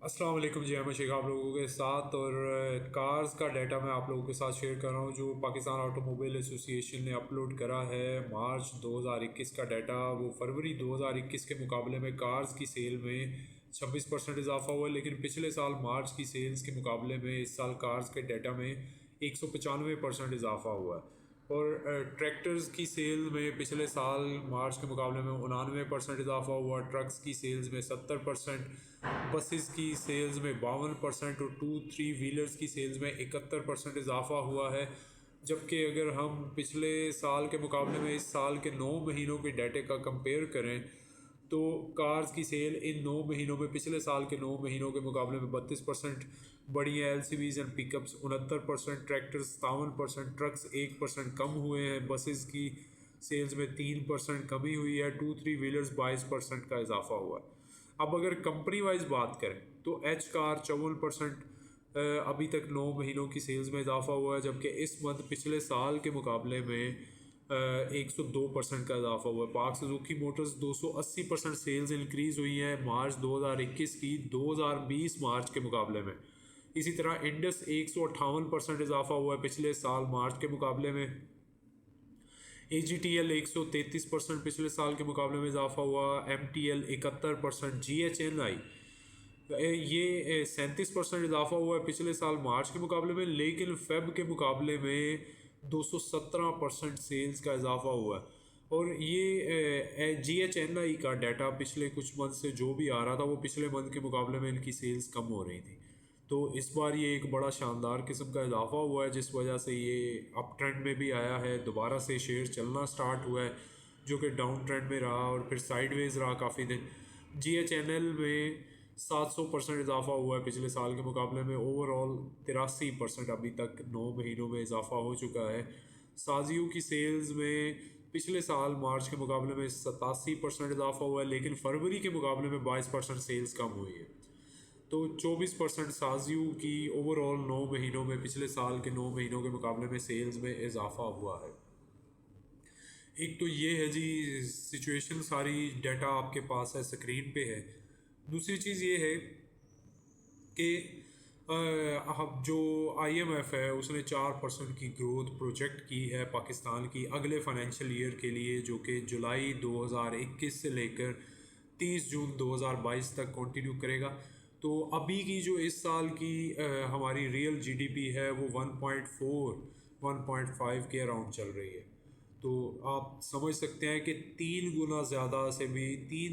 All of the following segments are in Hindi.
अस्सलाम वालेकुम जी, अहमद शेख आप लोगों के साथ। और कार्स का डाटा मैं आप लोगों के साथ शेयर कर रहा हूँ जो पाकिस्तान ऑटोमोबाइल एसोसिएशन ने अपलोड करा है। मार्च 2021 का डाटा, वो फरवरी 2021 के मुकाबले में कार्स की सेल में 26% इजाफा हुआ है। लेकिन पिछले साल मार्च की सेल्स के मुकाबले में इस साल कार्स के डाटा में 195% इजाफा हुआ है। और ट्रैक्टर्स की सेल में पिछले साल मार्च के मुकाबले में 99% इजाफा हुआ, ट्रक्स की सेल्स में 70%, बसेस की सेल्स में 52% और 2-3 व्हीलर्स की सेल्स में 71% इजाफा हुआ है। जबकि अगर हम पिछले साल के मुकाबले में इस साल के 9 महीनों के डाटे का कंपेयर करें तो कार्स की सेल इन 9 महीनों में पिछले साल के 9 महीनों के मुकाबले में 32% बढ़ी है। एलसीवीज एंड पिकअप्स 69%, ट्रैक्टर्स 57%, ट्रक्स 1% कम हुए हैं, बसेस की सेल्स में 3% कमी हुई है, 2-3 व्हीलर्स 22% का इजाफा हुआ है। अब अगर कंपनी वाइज बात करें तो एच कार 54% अभी तक 9 महीनों की सेल्स में इजाफा हुआ है, जबकि इस मंथ पिछले साल के मुकाबले में 102% का इजाफा हुआ है। पाक सुजुकी मोटर्स 280% सेल्स इंक्रीज़ हुई है मार्च 2021 की 2020 मार्च के मुकाबले में। इसी तरह इंडस 158% इजाफा हुआ है पिछले साल मार्च के मुकाबले में। AGTL 133% पिछले साल के मुकाबले में इजाफा हुआ, MTL 71%, GHNI ये 37% इजाफा हुआ है पिछले साल मार्च के मुकाबले में। लेकिन फेब के मुकाबले में 217% सेल्स का इजाफा हुआ है। और ये GHNI का डाटा पिछले कुछ मंथ से जो भी आ रहा था वो पिछले मंथ के मुकाबले में इनकी सेल्स कम हो रही थी। तो इस बार ये एक बड़ा शानदार किस्म का इजाफा हुआ है जिस वजह से ये अप ट्रेंड में भी आया है। दोबारा से शेयर चलना स्टार्ट हुआ है जो कि डाउन ट्रेंड में रहा और फिर साइडवेज रहा काफ़ी दिन। GHNL में 700% इजाफा हुआ है पिछले साल के मुकाबले में। ओवरऑल 83% अभी तक 9 महीनों में इजाफा हो चुका है। साजियो की सेल्स में पिछले साल मार्च के मुकाबले में 87% इजाफा हुआ है, लेकिन फरवरी के मुकाबले में 22% सेल्स कम हुई है। तो 24% साजियो की ओवरऑल 9 महीनों में पिछले साल के 9 महीनों के मुकाबले में सेल्स में इजाफा हुआ है। एक तो ये है जी सिचुएशन, सारी डाटा आपके पास है, स्क्रीन पे है। दूसरी चीज़ ये है कि अब जो IMF है उसने 4% की ग्रोथ प्रोजेक्ट की है पाकिस्तान की अगले फाइनेंशियल ईयर के लिए, जो कि जुलाई 2021 से लेकर 30 जून 2022 तक कंटिन्यू करेगा। तो अभी की जो इस साल की हमारी रियल GDP है वो 1.5 के अराउंड चल रही है। तो आप समझ सकते हैं कि 3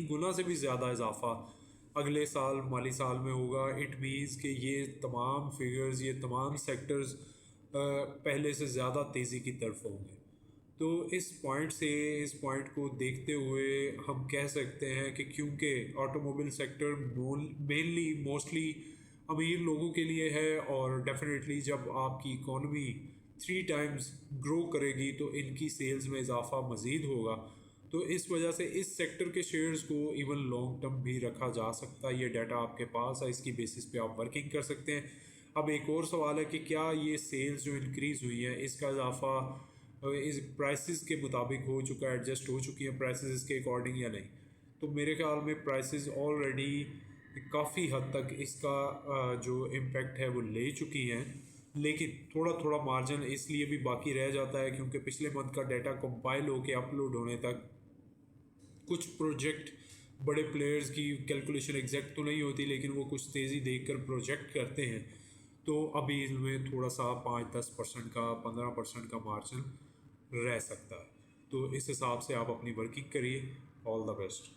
गुना से भी ज़्यादा इजाफा अगले साल माली साल में होगा। इट मीन्स कि ये तमाम फिगर्स, ये तमाम सेक्टर्स पहले से ज़्यादा तेज़ी की तरफ होंगे। तो इस पॉइंट को देखते हुए हम कह सकते हैं कि क्योंकि ऑटोमोबाइल सेक्टर मेनली मोस्टली अमीर लोगों के लिए है और डेफिनेटली जब आपकी इकॉनमी 3 टाइम्स ग्रो करेगी तो इनकी सेल्स में इजाफा मज़ीद होगा। तो इस वजह से इस सेक्टर के शेयर्स को इवन लॉन्ग टर्म भी रखा जा सकता है। ये डाटा आपके पास है, इसकी बेसिस पे आप वर्किंग कर सकते हैं। अब एक और सवाल है कि क्या ये सेल्स जो इंक्रीज़ हुई है इसका इजाफा इस प्राइसेस के मुताबिक हो चुका है, एडजस्ट हो चुकी है प्राइसेस इसके अकॉर्डिंग या नहीं। तो मेरे ख्याल में प्राइसेस ऑलरेडी काफ़ी हद तक इसका जो इम्पेक्ट है वो ले चुकी हैं। लेकिन थोड़ा थोड़ा मार्जिन इसलिए भी बाकी रह जाता है क्योंकि पिछले मंथ का डाटा कंपाइल होकर अपलोड होने तक कुछ प्रोजेक्ट बड़े प्लेयर्स की कैलकुलेशन एग्जैक्ट तो नहीं होती, लेकिन वो कुछ तेज़ी देखकर प्रोजेक्ट करते हैं। तो अभी इसमें थोड़ा सा 5-10% का 15% का मार्जिन रह सकता है। तो इस हिसाब से आप अपनी वर्किंग करिए। All the best.